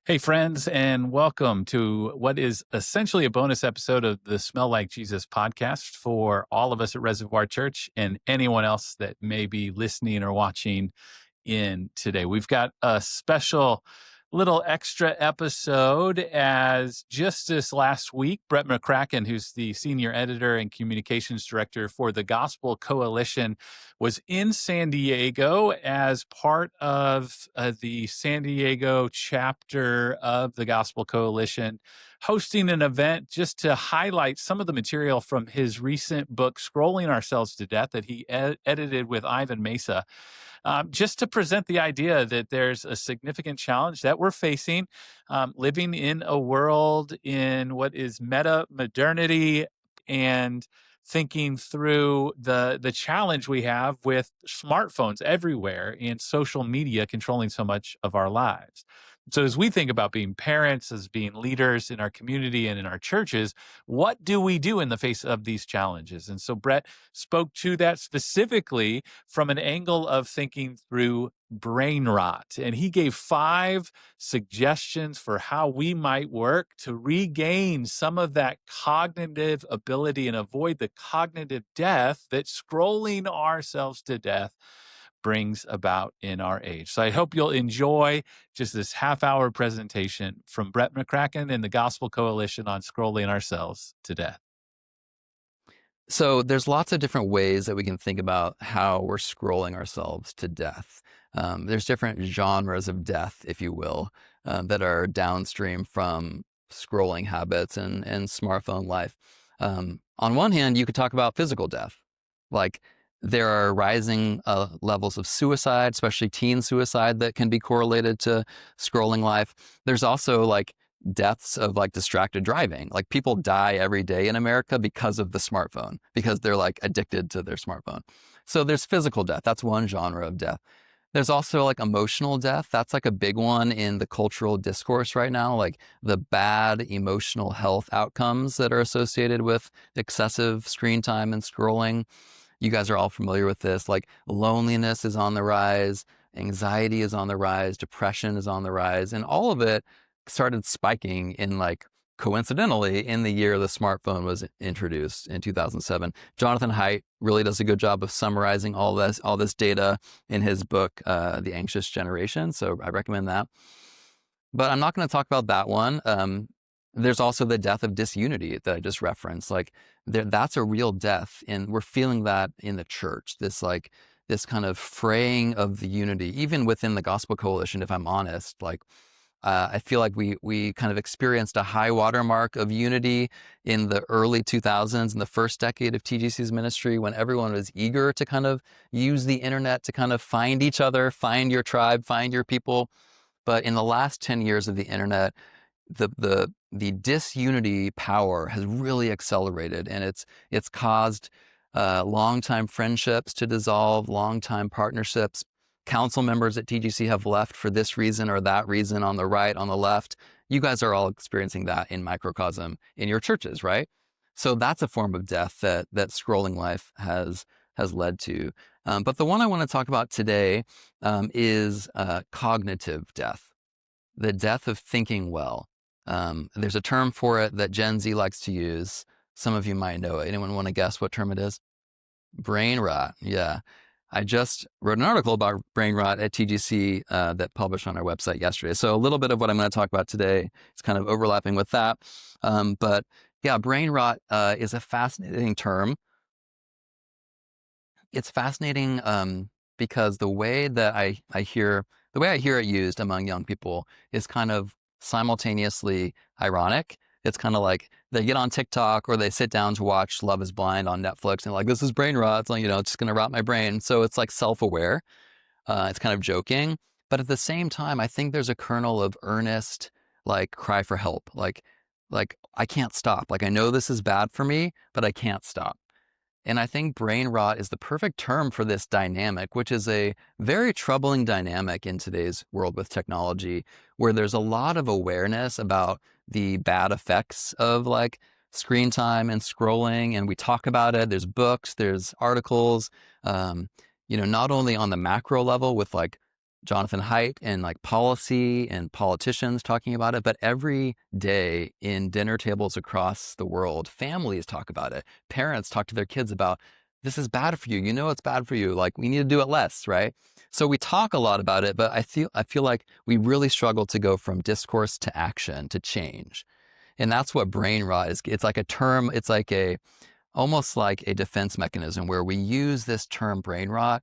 Hey, friends, and welcome to what is essentially a bonus episode of the Smell Like Jesus podcast for all of us at Reservoir Church and anyone else that may be listening or watching in today. We've got a special little extra episode as just this last week, Brett McCracken, who's the senior editor and communications director for the Gospel Coalition, was in San Diego as part of the San Diego chapter of the Gospel Coalition, hosting an event just to highlight some of the material from his recent book, Scrolling Ourselves to Death, that he edited with Ivan Mesa, just to present the idea that there's a significant challenge that we're facing, living in a world in what is meta modernity, and thinking through the challenge we have with smartphones everywhere and social media controlling so much of our lives. So as we think about being parents, as being leaders in our community and in our churches, what do we do in the face of these challenges? And so Brett spoke to that specifically from an angle of thinking through brain rot. And he gave 5 suggestions for how we might work to regain some of that cognitive ability and avoid the cognitive death that scrolling ourselves to death brings about in our age. So I hope you'll enjoy just this half-hour presentation from Brett McCracken and the Gospel Coalition on scrolling ourselves to death. So there's lots of different ways that we can think about how we're scrolling ourselves to death. There's different genres of death, if you will, that are downstream from scrolling habits and smartphone life. On one hand, you could talk about physical death. Like there are rising levels of suicide, especially teen suicide, that can be correlated to scrolling life. There's also like deaths of like distracted driving. Like people die every day in America because of the smartphone, because they're like addicted to their smartphone. So there's physical death. That's one genre of death. There's also like emotional death. That's like a big one in the cultural discourse right now, like the bad emotional health outcomes that are associated with excessive screen time and scrolling. You guys are all familiar with this. Like loneliness is on the rise, anxiety is on the rise, depression is on the rise, and all of it started spiking in like coincidentally in the year the smartphone was introduced in 2007. Jonathan Haidt really does a good job of summarizing all this data in his book, The Anxious Generation. So I recommend that. But I'm not going to talk about that one. There's also the death of disunity that I just referenced. Like that's a real death, and we're feeling that in the church. This kind of fraying of the unity, even within the Gospel Coalition. If I'm honest, like I feel like we kind of experienced a high watermark of unity in the early 2000s, in the first decade of TGC's ministry, when everyone was eager to kind of use the internet to kind of find each other, find your tribe, find your people. But in the last 10 years of the internet, the disunity power has really accelerated, and it's caused longtime friendships to dissolve, longtime partnerships. Council members at TGC have left for this reason or that reason, on the right, on the left. You guys are all experiencing that in microcosm in your churches, right? So that's a form of death that scrolling life has led to. But the one I want to talk about today is cognitive death, the death of thinking well. There's a term for it that Gen Z likes to use. Some of you might know it. Anyone want to guess what term it is? Brain rot. Yeah. I just wrote an article about brain rot at TGC that published on our website yesterday. So a little bit of what I'm going to talk about today is kind of overlapping with that. But yeah, brain rot is a fascinating term. It's fascinating because the way I hear it used among young people is kind of simultaneously ironic. It's kind of like they get on TikTok or they sit down to watch Love is Blind on Netflix and they're like, this is brain rot. It's like, it's just going to rot my brain. So it's like self-aware. It's kind of joking. But at the same time, I think there's a kernel of earnest, like cry for help. Like I can't stop. Like I know this is bad for me, but I can't stop. And I think brain rot is the perfect term for this dynamic, which is a very troubling dynamic in today's world with technology, where there's a lot of awareness about the bad effects of like screen time and scrolling. And we talk about it. There's books, there's articles, not only on the macro level with like Jonathan Haidt and like policy and politicians talking about it, but every day in dinner tables across the world, families talk about it. Parents talk to their kids about, this is bad for you. You know it's bad for you. Like, we need to do it less, right? So we talk a lot about it, but I feel like we really struggle to go from discourse to action to change. And that's what brain rot is. It's like a term, it's like almost like a defense mechanism where we use this term brain rot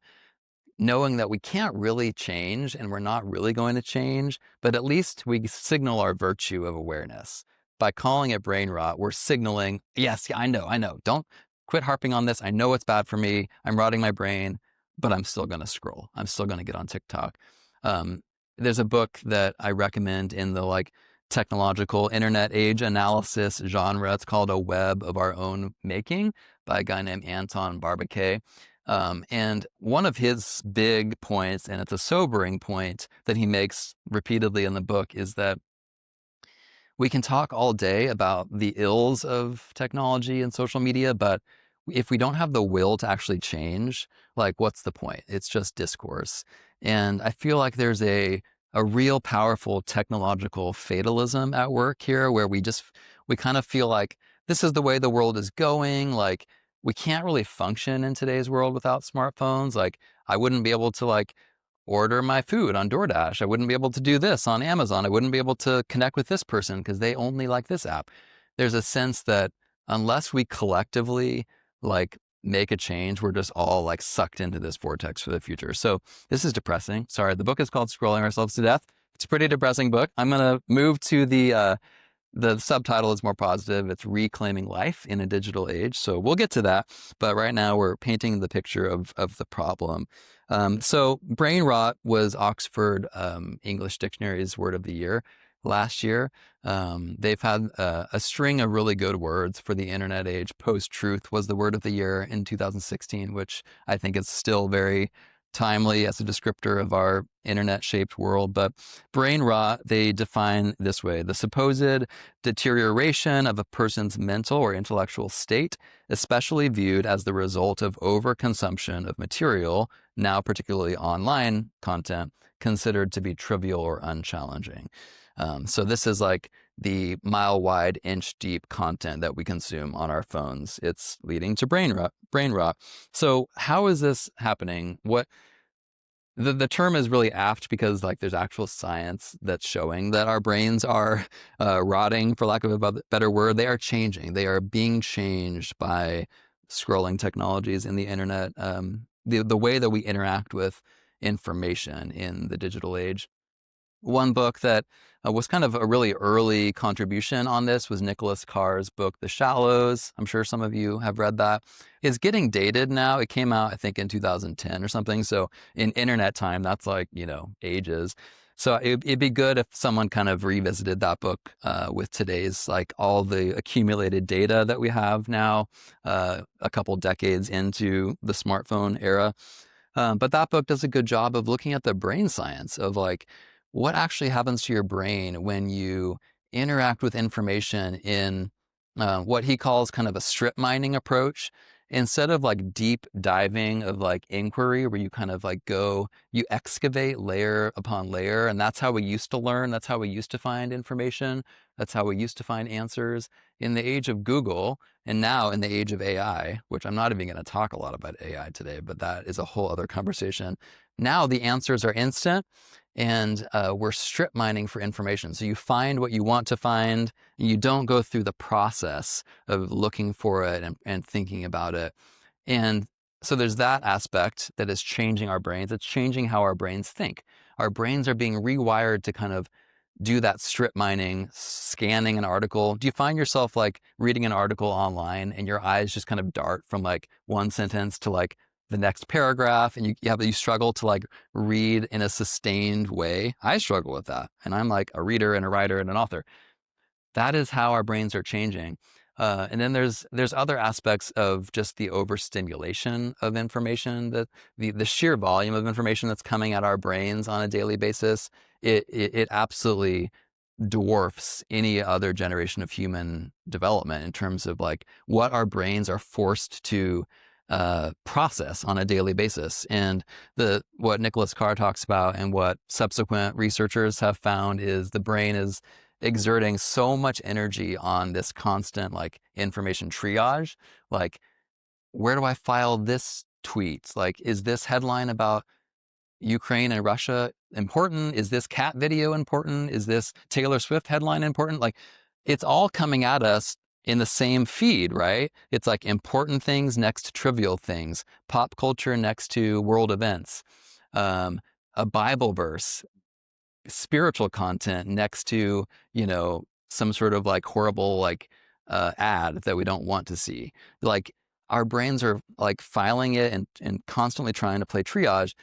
knowing that we can't really change and we're not really going to change, but at least we signal our virtue of awareness. By calling it brain rot, we're signaling, yes, yeah, I know. Don't quit harping on this. I know it's bad for me. I'm rotting my brain, but I'm still going to scroll. I'm still going to get on TikTok. Um, there's a book that I recommend in the like technological internet age analysis genre. It's called A Web of Our Own Making by a guy named Anton Barbacay. And one of his big points, and it's a sobering point that he makes repeatedly in the book, is that we can talk all day about the ills of technology and social media, but if we don't have the will to actually change, like, what's the point? It's just discourse. And I feel like there's a real powerful technological fatalism at work here, where we kind of feel like this is the way the world is going. Like, we can't really function in today's world without smartphones. Like, I wouldn't be able to like order my food on DoorDash. I wouldn't be able to do this on Amazon. I wouldn't be able to connect with this person because they only like this app. There's a sense that unless we collectively like make a change, we're just all like sucked into this vortex for the future. So this is depressing. Sorry, the book is called Scrolling Ourselves to Death. It's a pretty depressing book. I'm going to move to the subtitle is more positive. It's Reclaiming Life in a Digital Age. So we'll get to that. But right now we're painting the picture of the problem. So brain rot was Oxford English Dictionary's word of the year last year. They've had a string of really good words for the internet age. Post-truth was the word of the year in 2016, which I think is still very timely as a descriptor of our internet-shaped world. But brain rot, they define this way: the supposed deterioration of a person's mental or intellectual state, especially viewed as the result of overconsumption of material, now particularly online content, considered to be trivial or unchallenging. So this is like the mile-wide, inch-deep content that we consume on our phones. It's leading to brain rot. So how is this happening? The term is really apt because like there's actual science that's showing that our brains are rotting, for lack of a better word. They are changing. They are being changed by scrolling technologies in the internet, the way that we interact with information in the digital age. One book that was kind of a really early contribution on this was Nicholas Carr's book, The Shallows. I'm sure some of you have read that. It's getting dated now. It came out, I think, in 2010 or something. So in internet time, that's like, ages. So it'd be good if someone kind of revisited that book with today's, like, all the accumulated data that we have now, a couple decades into the smartphone era. But that book does a good job of looking at the brain science of like, what actually happens to your brain when you interact with information in what he calls kind of a strip mining approach. Instead of like deep diving of like inquiry, where you kind of like you excavate layer upon layer. And that's how we used to learn. That's how we used to find information. That's how we used to find answers. In the age of Google, and now in the age of AI, which I'm not even going to talk a lot about AI today, but that is a whole other conversation. Now the answers are instant, and we're strip mining for information. So you find what you want to find, and you don't go through the process of looking for it and thinking about it. And so there's that aspect that is changing our brains. It's changing how our brains think. Our brains are being rewired to kind of do that strip mining, scanning an article. Do you find yourself like reading an article online and your eyes just kind of dart from like one sentence to like the next paragraph, and you struggle to like read in a sustained way? I struggle with that, and I'm like a reader and a writer and an author. That is how our brains are changing. And then there's other aspects of just the overstimulation of information, that the sheer volume of information that's coming at our brains on a daily basis. It absolutely dwarfs any other generation of human development in terms of like what our brains are forced to process on a daily basis. And what Nicholas Carr talks about and what subsequent researchers have found is the brain is exerting so much energy on this constant like information triage. Like, where do I file this tweet? Like, is this headline about Ukraine and Russia important? Is this cat video important? Is this Taylor Swift headline important? Like, it's all coming at us in the same feed, right? It's like important things next to trivial things, pop culture next to world events, a Bible verse, spiritual content next to, some sort of like horrible like ad that we don't want to see. Like, our brains are like filing it and constantly trying to play triage.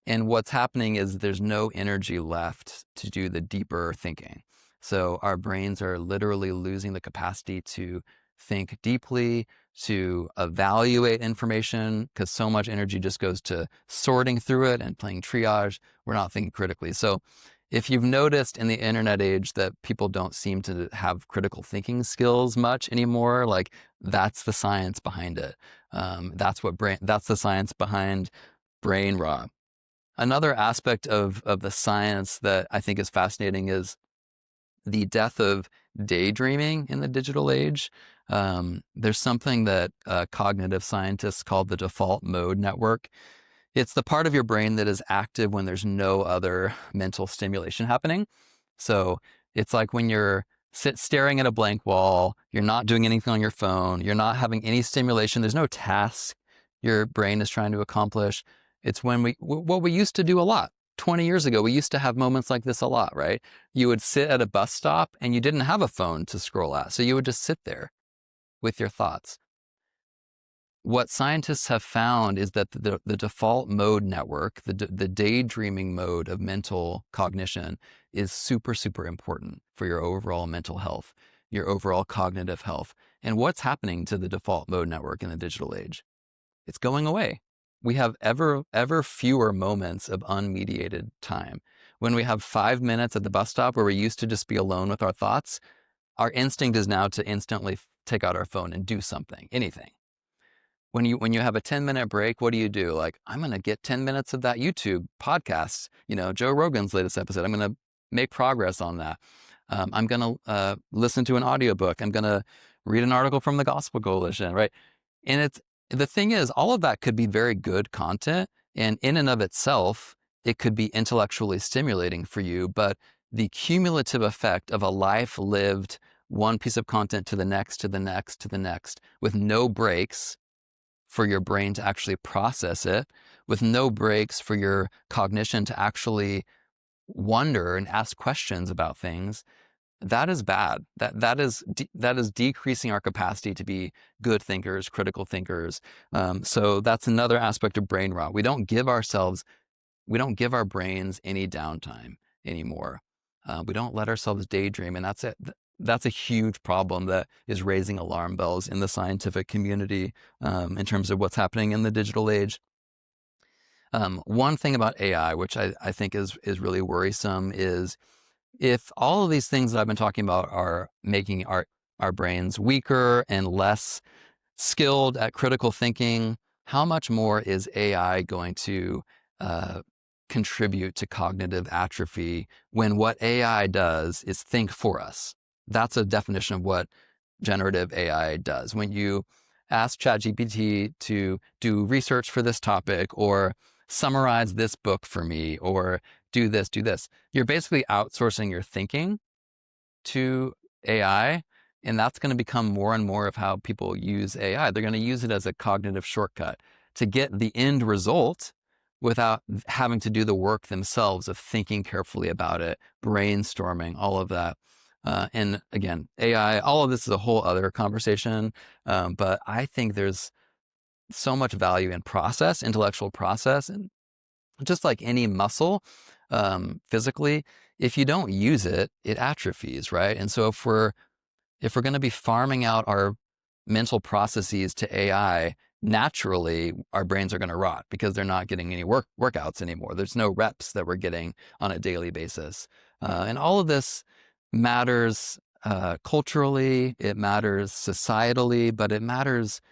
And what's happening is there's no energy left to do the deeper thinking. So our brains are literally losing the capacity to think deeply, to evaluate information, because so much energy just goes to sorting through it and playing triage. We're not thinking critically. So if you've noticed in the internet age that people don't seem to have critical thinking skills much anymore, like, that's the science behind it. That's the science behind brain rot. Another aspect of the science that I think is fascinating is the death of daydreaming in the digital age. There's something that cognitive scientists call the default mode network. It's the part of your brain that is active when there's no other mental stimulation happening. So it's like when you're staring at a blank wall, you're not doing anything on your phone, you're not having any stimulation, there's no task your brain is trying to accomplish. It's when what we used to do a lot. 20 years ago, we used to have moments like this a lot, right? You would sit at a bus stop and you didn't have a phone to scroll at. So you would just sit there with your thoughts. What scientists have found is that the default mode network, the daydreaming mode of mental cognition, is super, super important for your overall mental health, your overall cognitive health. And what's happening to the default mode network in the digital age? It's going away. We have ever fewer moments of unmediated time. When we have 5 minutes at the bus stop where we used to just be alone with our thoughts, our instinct is now to instantly take out our phone and do something, anything. When you have a 10-minute break, what do? Like, I'm going to get 10 minutes of that YouTube podcast, Joe Rogan's latest episode. I'm going to make progress on that. I'm going to listen to an audiobook. I'm going to read an article from the Gospel Coalition, right? And the thing is, all of that could be very good content, and in and of itself, it could be intellectually stimulating for you, but the cumulative effect of a life lived, one piece of content to the next, to the next, to the next, with no breaks for your brain to actually process it, with no breaks for your cognition to actually wonder and ask questions about things, that is bad. That is decreasing our capacity to be good thinkers, critical thinkers. So that's another aspect of brain rot. We don't give our brains any downtime anymore. We don't let ourselves daydream, and that's a huge problem that is raising alarm bells in the scientific community in terms of what's happening in the digital age. One thing about AI, which I think is really worrisome, is if all of these things that I've been talking about are making our brains weaker and less skilled at critical thinking, how much more is AI going to contribute to cognitive atrophy when what AI does is think for us? That's a definition of what generative AI does. When you ask ChatGPT to do research for this topic, or summarize this book for me, or do this, you're basically outsourcing your thinking to AI. And that's going to become more and more of how people use AI. They're going to use it as a cognitive shortcut to get the end result without having to do the work themselves of thinking carefully about it, brainstorming, all of that. And again, AI, all of this is a whole other conversation. But I think there's so much value in intellectual process. And just like any muscle, physically, if you don't use it, it atrophies, right? And so if we're going to be farming out our mental processes to AI, naturally our brains are going to rot because they're not getting any workouts anymore. There's no reps that we're getting on a daily basis. And all of this matters culturally, it matters societally, but it matters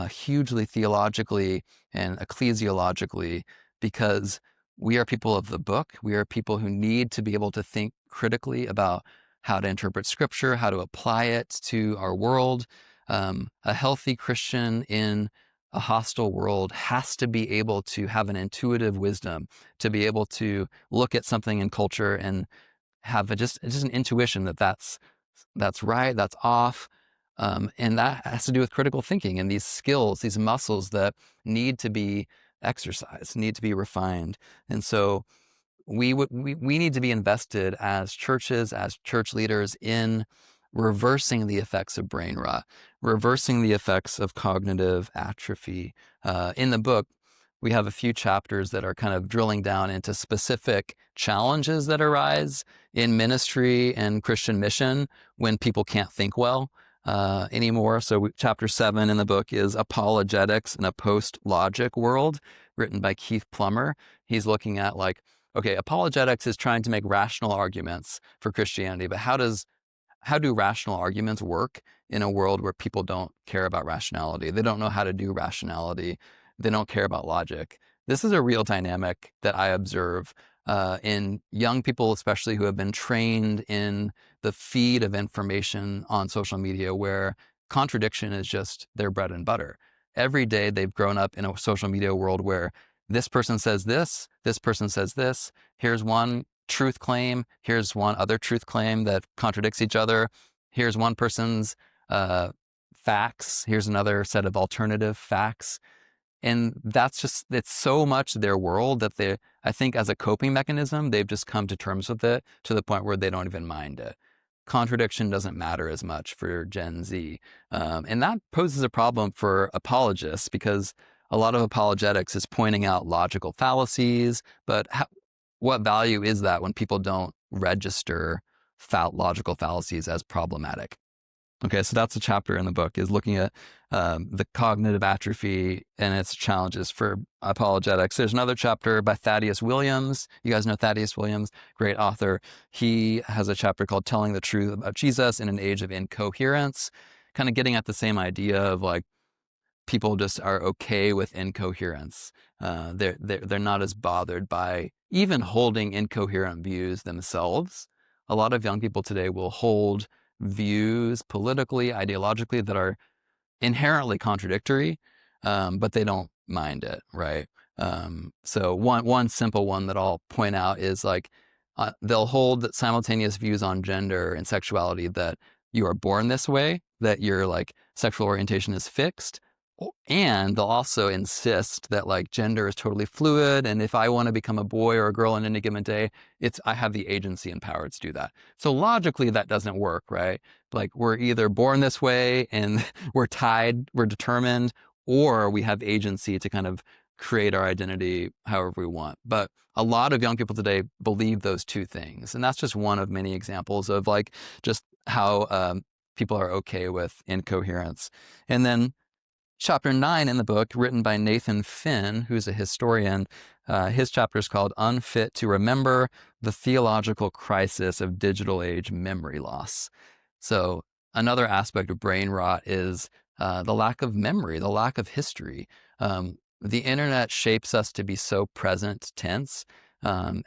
hugely theologically and ecclesiologically, because we are people of the book. We are people who need to be able to think critically about how to interpret scripture, how to apply it to our world. A healthy Christian in a hostile world has to be able to have an intuitive wisdom, to be able to look at something in culture and have just an intuition that that's right, that's off. And that has to do with critical thinking and these skills, these muscles that need to be exercised, need to be refined. And so we need to be invested as churches, as church leaders, in reversing the effects of brain rot, reversing the effects of cognitive atrophy. In the book, we have a few chapters that are kind of drilling down into specific challenges that arise in ministry and Christian mission when people can't think well anymore. So chapter 7 in the book is Apologetics in a Post-Logic World, written by Keith Plummer. He's looking at like, okay, apologetics is trying to make rational arguments for Christianity, but how do rational arguments work in a world where people don't care about rationality? They don't know how to do rationality. They don't care about logic. This is a real dynamic that I observe in young people, especially who have been trained in the feed of information on social media, where contradiction is just their bread and butter. Every day they've grown up in a social media world where this person says this person says this, here's one truth claim, here's one other truth claim that contradicts each other, here's one person's facts, here's another set of alternative facts. And it's so much their world that I think as a coping mechanism, they've just come to terms with it to the point where they don't even mind it. Contradiction doesn't matter as much for Gen Z. And that poses a problem for apologists, because a lot of apologetics is pointing out logical fallacies, but what value is that when people don't register logical fallacies as problematic? Okay, so that's a chapter in the book, is looking at the cognitive atrophy and its challenges for apologetics. There's another chapter by Thaddeus Williams. You guys know Thaddeus Williams, great author. He has a chapter called Telling the Truth About Jesus in an Age of Incoherence, kind of getting at the same idea of like, people just are okay with incoherence. They're not as bothered by even holding incoherent views themselves. A lot of young people today will hold views politically, ideologically, that are inherently contradictory, but they don't mind it, right? So one simple one that I'll point out is like, they'll hold simultaneous views on gender and sexuality, that you are born this way, that your like sexual orientation is fixed, and they'll also insist that like gender is totally fluid, and if I want to become a boy or a girl on any given day, I have the agency and power to do that. So logically, that doesn't work, right? Like, we're either born this way and we're determined, or we have agency to kind of create our identity however we want. But a lot of young people today believe those two things, and that's just one of many examples of like just how people are okay with incoherence. And then chapter 9 in the book, written by Nathan Finn, who's a historian, his chapter is called Unfit to Remember: The Theological Crisis of Digital Age Memory Loss. So another aspect of brain rot is the lack of memory, the lack of history. The internet shapes us to be so present tense.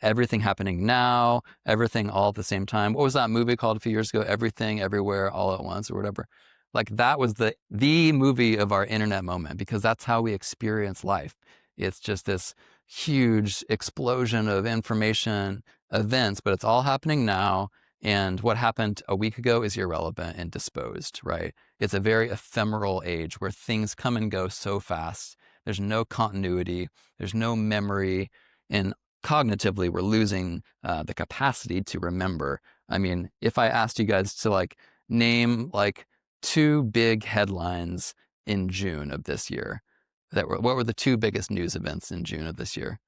Everything happening now, everything all at the same time. What was that movie called a few years ago? Everything, Everywhere, All at Once, or whatever. Like, that was the movie of our internet moment, because that's how we experience life. It's just this huge explosion of information, events, but it's all happening now. And what happened a week ago is irrelevant and disposed, right? It's a very ephemeral age where things come and go so fast. There's no continuity. There's no memory. And cognitively, we're losing the capacity to remember. I mean, if I asked you guys to like name like 2 big headlines in June of this year, what were the 2 biggest news events in June of this year?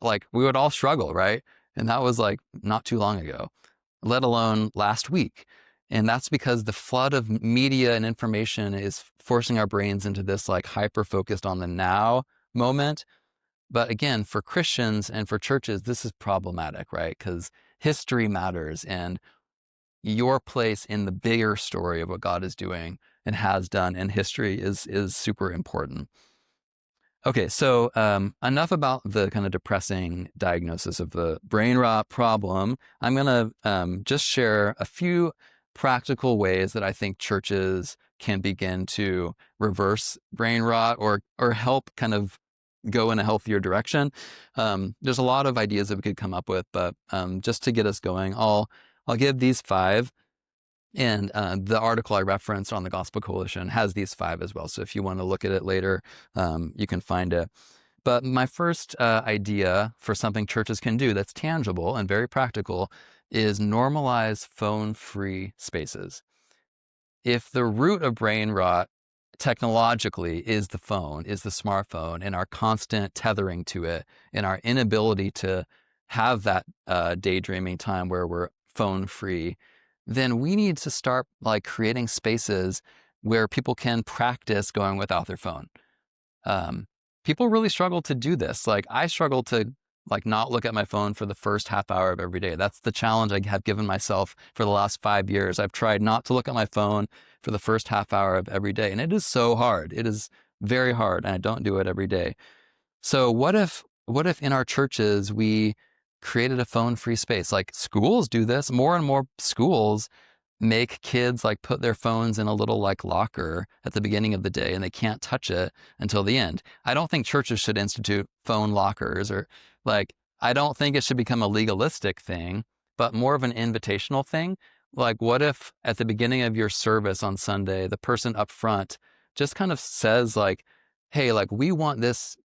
Like, we would all struggle, right? And that was like not too long ago, let alone last week. And that's because the flood of media and information is forcing our brains into this like hyper-focused on the now moment. But again, for Christians and for churches, this is problematic, right? Because history matters, and your place in the bigger story of what God is doing and has done in history is super important. Okay, so enough about the kind of depressing diagnosis of the brain rot problem. I'm going to just share a few practical ways that I think churches can begin to reverse brain rot or help kind of go in a healthier direction. There's a lot of ideas that we could come up with, but just to get us going, I'll give these 5. And the article I referenced on the Gospel Coalition has these 5 as well. So if you want to look at it later, you can find it. But my first idea for something churches can do that's tangible and very practical is normalize phone-free spaces. If the root of brain rot technologically is the phone, is the smartphone, and our constant tethering to it, and our inability to have that daydreaming time where we're phone-free, then we need to start like creating spaces where people can practice going without their phone. People really struggle to do this. Like I struggle to like not look at my phone for the first half hour of every day. That's the challenge I have given myself for the last 5 years. I've tried not to look at my phone for the first half hour of every day. And it is so hard. It is very hard. And I don't do it every day. So what if in our churches we created a phone-free space? Like schools do this. More and more schools make kids like put their phones in a little like locker at the beginning of the day and they can't touch it until the end. I don't think churches should institute phone lockers or like, I don't think it should become a legalistic thing, but more of an invitational thing. Like what if at the beginning of your service on Sunday, the person up front just kind of says like, hey, like we want this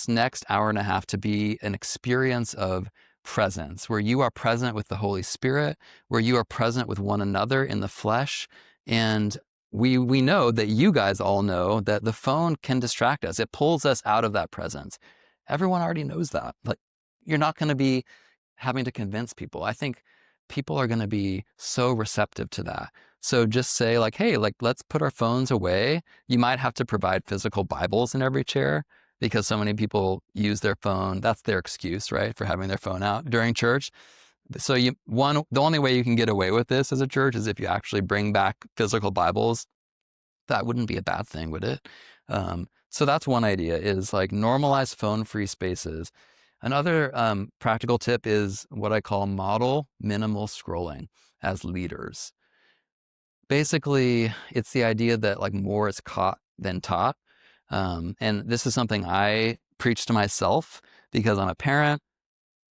next hour and a half to be an experience of presence, where you are present with the Holy Spirit, where you are present with one another in the flesh. And we know that you guys all know that the phone can distract us. It pulls us out of that presence. Everyone already knows that. Like you're not going to be having to convince people. I think people are going to be so receptive to that. So just say like, hey, like let's put our phones away. You might have to provide physical Bibles in every chair, because so many people use their phone. That's their excuse, right, for having their phone out during church. So the only way you can get away with this as a church is if you actually bring back physical Bibles. That wouldn't be a bad thing, would it? So that's one idea, is like normalize phone-free spaces. Another practical tip is what I call model minimal scrolling as leaders. Basically, it's the idea that like more is caught than taught. And this is something I preach to myself because I'm a parent.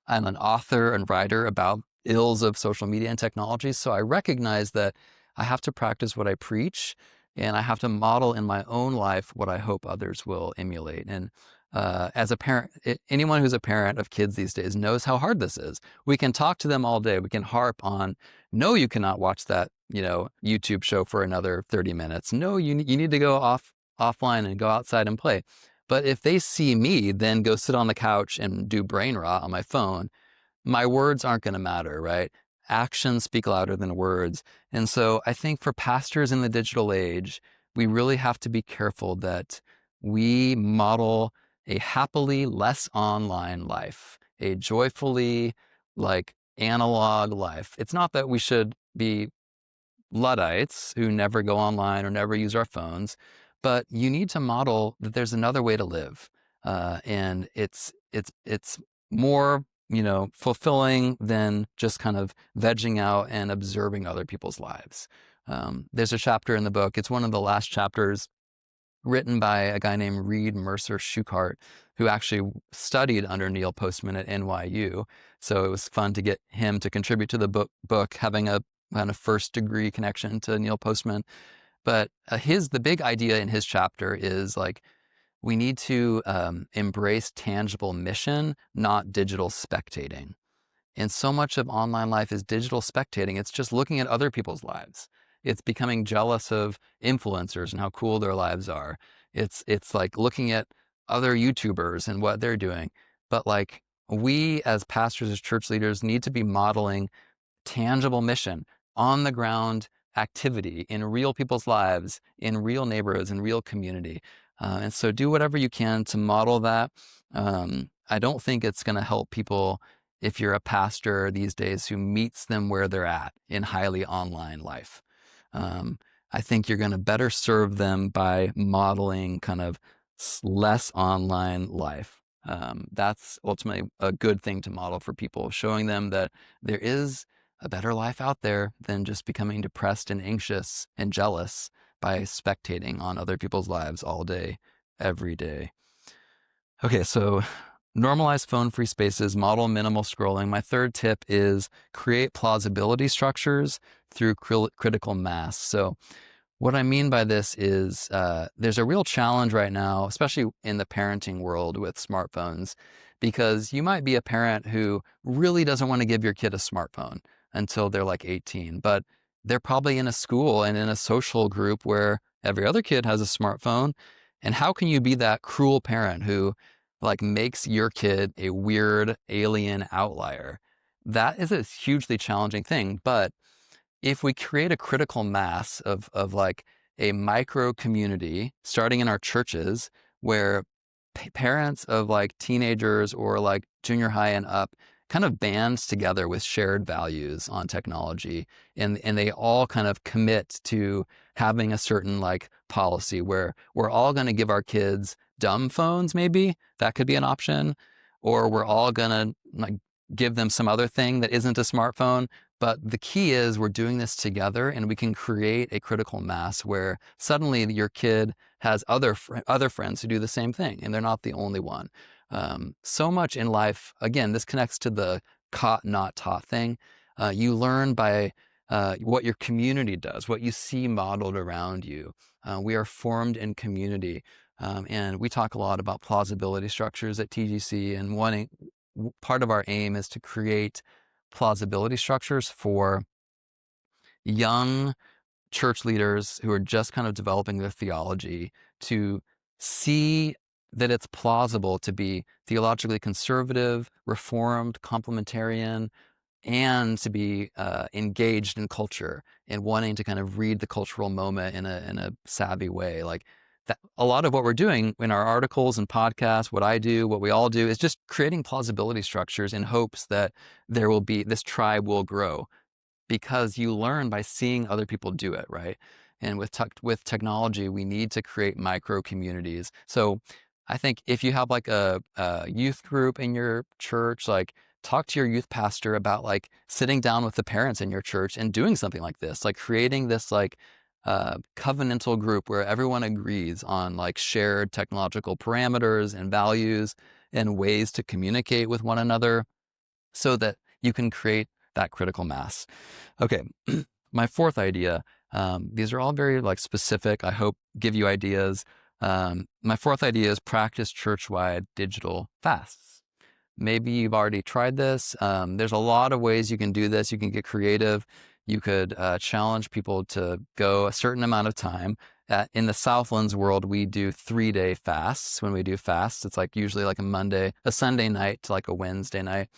I'm an author and writer about ills of social media and technology. So I recognize that I have to practice what I preach, and I have to model in my own life what I hope others will emulate. And as a parent, anyone who's a parent of kids these days knows how hard this is. We can talk to them all day. We can harp on, no, you cannot watch that, YouTube show for another 30 minutes. No, you need to go offline and go outside and play. But if they see me then go sit on the couch and do brain rot on my phone, my words aren't going to matter, right? Actions speak louder than words. And so I think for pastors in the digital age, we really have to be careful that we model a happily less online life, a joyfully like analog life. It's not that we should be Luddites who never go online or never use our phones, but you need to model that there's another way to live, and it's more fulfilling than just kind of vegging out and observing other people's lives. There's a chapter in the book. It's one of the last chapters, written by a guy named Reed Mercer Schuchart, who actually studied under Neil Postman at NYU. So it was fun to get him to contribute to the book, having a kind of first degree connection to Neil Postman. But the big idea in his chapter is like, we need to embrace tangible mission, not digital spectating. And so much of online life is digital spectating. It's just looking at other people's lives. It's becoming jealous of influencers and how cool their lives are. It's like looking at other YouTubers and what they're doing. But like we as pastors, as church leaders, need to be modeling tangible mission, on the ground activity in real people's lives, in real neighborhoods, in real community. And so do whatever you can to model that. I don't think it's going to help people if you're a pastor these days who meets them where they're at in highly online life. I think you're going to better serve them by modeling kind of less online life. That's ultimately a good thing to model for people, showing them that there is a better life out there than just becoming depressed and anxious and jealous by spectating on other people's lives all day, every day. Okay, so normalize phone-free spaces, model minimal scrolling. My third tip is create plausibility structures through critical mass. So what I mean by this is there's a real challenge right now, especially in the parenting world with smartphones, because you might be a parent who really doesn't want to give your kid a smartphone until they're like 18, but they're probably in a school and in a social group where every other kid has a smartphone. And how can you be that cruel parent who like makes your kid a weird alien outlier? That is a hugely challenging thing, but if we create a critical mass of like a micro community starting in our churches where parents of like teenagers or like junior high and up kind of bands together with shared values on technology, and they all kind of commit to having a certain like policy where we're all going to give our kids dumb phones, maybe that could be an option, or we're all going to like give them some other thing that isn't a smartphone. But the key is we're doing this together, and we can create a critical mass where suddenly your kid has other friends who do the same thing, and they're not the only one. So much in life, again, this connects to the caught, not taught thing. You learn by what your community does, what you see modeled around you. We are formed in community. And we talk a lot about plausibility structures at TGC, and part of our aim is to create plausibility structures for young church leaders who are just kind of developing their theology to see that it's plausible to be theologically conservative, reformed, complementarian, and to be engaged in culture and wanting to kind of read the cultural moment in a savvy way. Like that, a lot of what we're doing in our articles and podcasts, what I do, what we all do, is just creating plausibility structures in hopes that this tribe will grow, because you learn by seeing other people do it, right? And with technology, we need to create micro communities. So I think if you have like a youth group in your church, like talk to your youth pastor about like sitting down with the parents in your church and doing something like this, like creating this like covenantal group where everyone agrees on like shared technological parameters and values and ways to communicate with one another so that you can create that critical mass. Okay, my fourth idea, these are all very like specific, I hope give you ideas. My fourth idea is practice church-wide digital fasts. Maybe you've already tried this. There's a lot of ways you can do this. You can get creative. You could challenge people to go a certain amount of time. In the Southlands world, we do 3-day fasts. When we do fasts, it's like usually like a Sunday night to like a Wednesday night.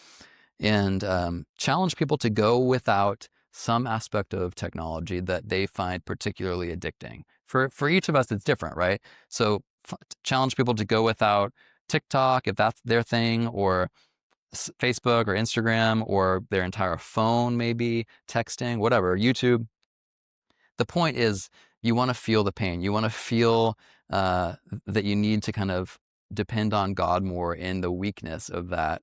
And challenge people to go without some aspect of technology that they find particularly addicting. For each of us, it's different, right? So challenge people to go without TikTok, if that's their thing, or Facebook or Instagram, or their entire phone, maybe texting, whatever, YouTube. The point is you want to feel the pain. You want to feel that you need to kind of depend on God more in the weakness of that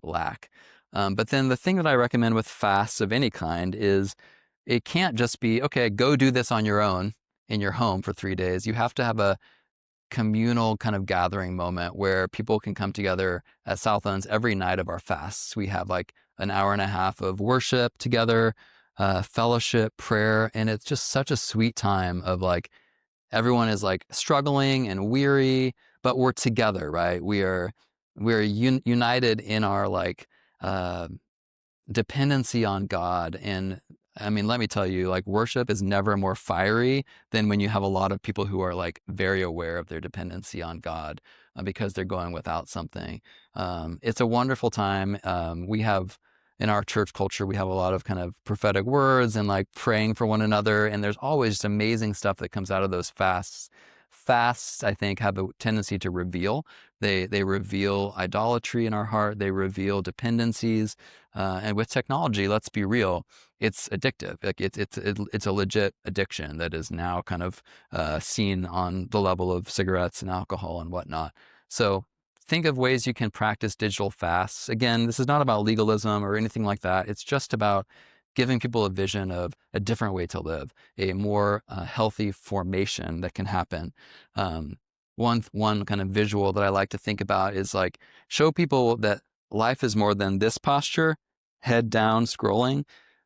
lack. But then the thing that I recommend with fasts of any kind is it can't just be, okay, go do this on your own in your home for 3 days. You have to have a communal kind of gathering moment where people can come together at Southlands every night of our fasts. We have like an hour and a half of worship together, fellowship, prayer, and it's just such a sweet time of like everyone is like struggling and weary, but we're together, right? We're united in our like dependency on God. And I mean, let me tell you, like worship is never more fiery than when you have a lot of people who are like very aware of their dependency on God because they're going without something. It's a wonderful time. We have in our church culture, we have a lot of kind of prophetic words and like praying for one another. And there's always just amazing stuff that comes out of those fasts. fasts, I think, have a tendency to reveal. They reveal idolatry in our heart. They reveal dependencies. And with technology, let's be real, it's addictive. Like it's a legit addiction that is now kind of seen on the level of cigarettes and alcohol and whatnot. So think of ways you can practice digital fasts. Again, this is not about legalism or anything like that. It's just about giving people a vision of a different way to live, a more healthy formation that can happen. One kind of visual that I like to think about is like show people that life is more than this posture, head down, scrolling.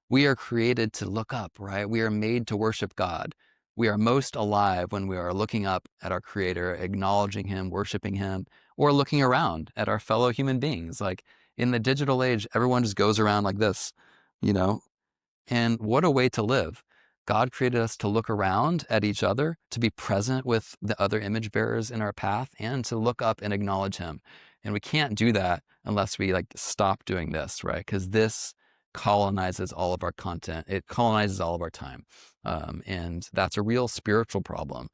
We are created to look up, right? We are made to worship God. We are most alive when we are looking up at our Creator, acknowledging Him, worshiping Him, or looking around at our fellow human beings. Like in the digital age, everyone just goes around like this, you know, and what a way to live. God created us to look around at each other, to be present with the other image bearers in our path, and to look up and acknowledge Him. And we can't do that unless we like stop doing this, right? Because this colonizes all of our content. It colonizes all of our time. And that's a real spiritual problem.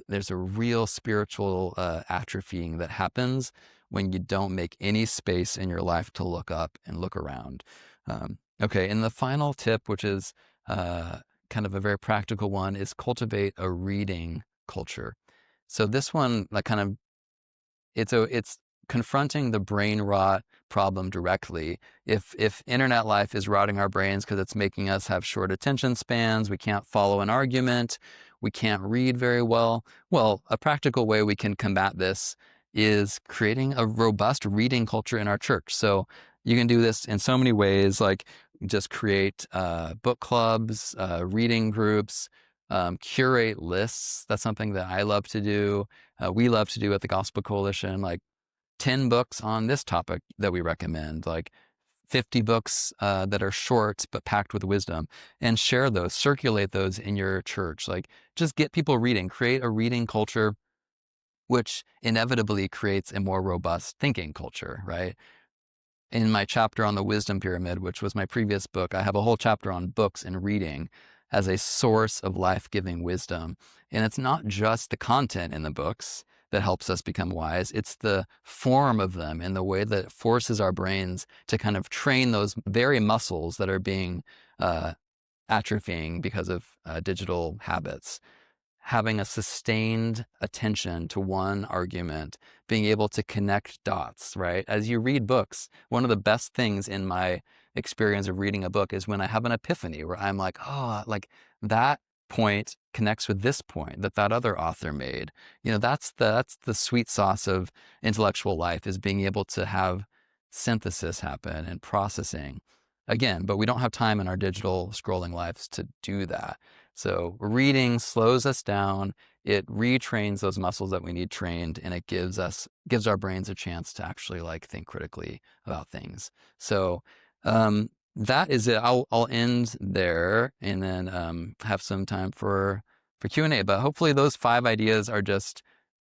There's a real spiritual atrophying that happens when you don't make any space in your life to look up and look around. Okay, and the final tip, which is kind of a very practical one, is cultivate a reading culture. So this one, like kind of, it's confronting the brain rot problem directly. If internet life is rotting our brains because it's making us have short attention spans, we can't follow an argument, we can't read very well. Well, a practical way we can combat this is creating a robust reading culture in our church. So you can do this in so many ways, like just create book clubs, reading groups, curate lists. That's something that I love to do. We love to do at the Gospel Coalition, like 10 books on this topic that we recommend, like 50 books that are short but packed with wisdom, and share those, circulate those in your church. Like just get people reading, create a reading culture, which inevitably creates a more robust thinking culture, right? In my chapter on the wisdom pyramid, which was my previous book, I have a whole chapter on books and reading as a source of life-giving wisdom. And it's not just the content in the books that helps us become wise, it's the form of them and the way that it forces our brains to kind of train those very muscles that are being atrophying because of digital habits. Having a sustained attention to one argument, being able to connect dots, right? As you read books, one of the best things in my experience of reading a book is when I have an epiphany where I'm like, oh, like that point connects with this point that other author made. You know, that's the sweet sauce of intellectual life, is being able to have synthesis happen and processing. Again, but we don't have time in our digital scrolling lives to do that. So reading slows us down. It retrains those muscles that we need trained, and it gives our brains a chance to actually like think critically about things. So that is it. I'll end there and then have some time for Q&A. But hopefully those 5 ideas are just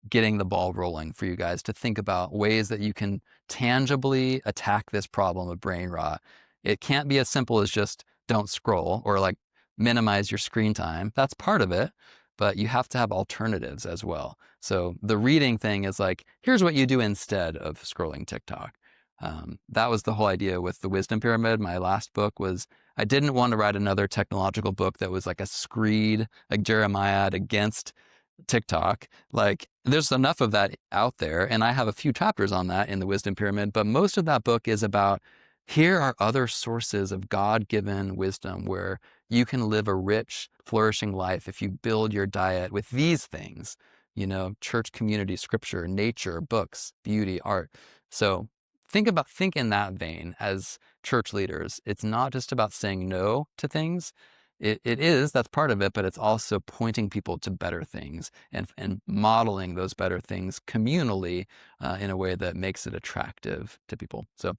getting the ball rolling for you guys to think about ways that you can tangibly attack this problem of brain rot. It can't be as simple as just don't scroll or like minimize your screen time. That's part of it, but you have to have alternatives as well. So the reading thing is like, here's what you do instead of scrolling TikTok. That was the whole idea with the Wisdom Pyramid. My last book was, I didn't want to write another technological book that was like a screed, like Jeremiah against TikTok. Like there's enough of that out there. And I have a few chapters on that in the Wisdom Pyramid, but most of that book is about, here are other sources of God-given wisdom where you can live a rich, flourishing life if you build your diet with these things, you know, church, community, scripture, nature, books, beauty, art. So think in that vein as church leaders. It's not just about saying no to things. It is, that's part of it, but it's also pointing people to better things and modeling those better things communally in a way that makes it attractive to people. So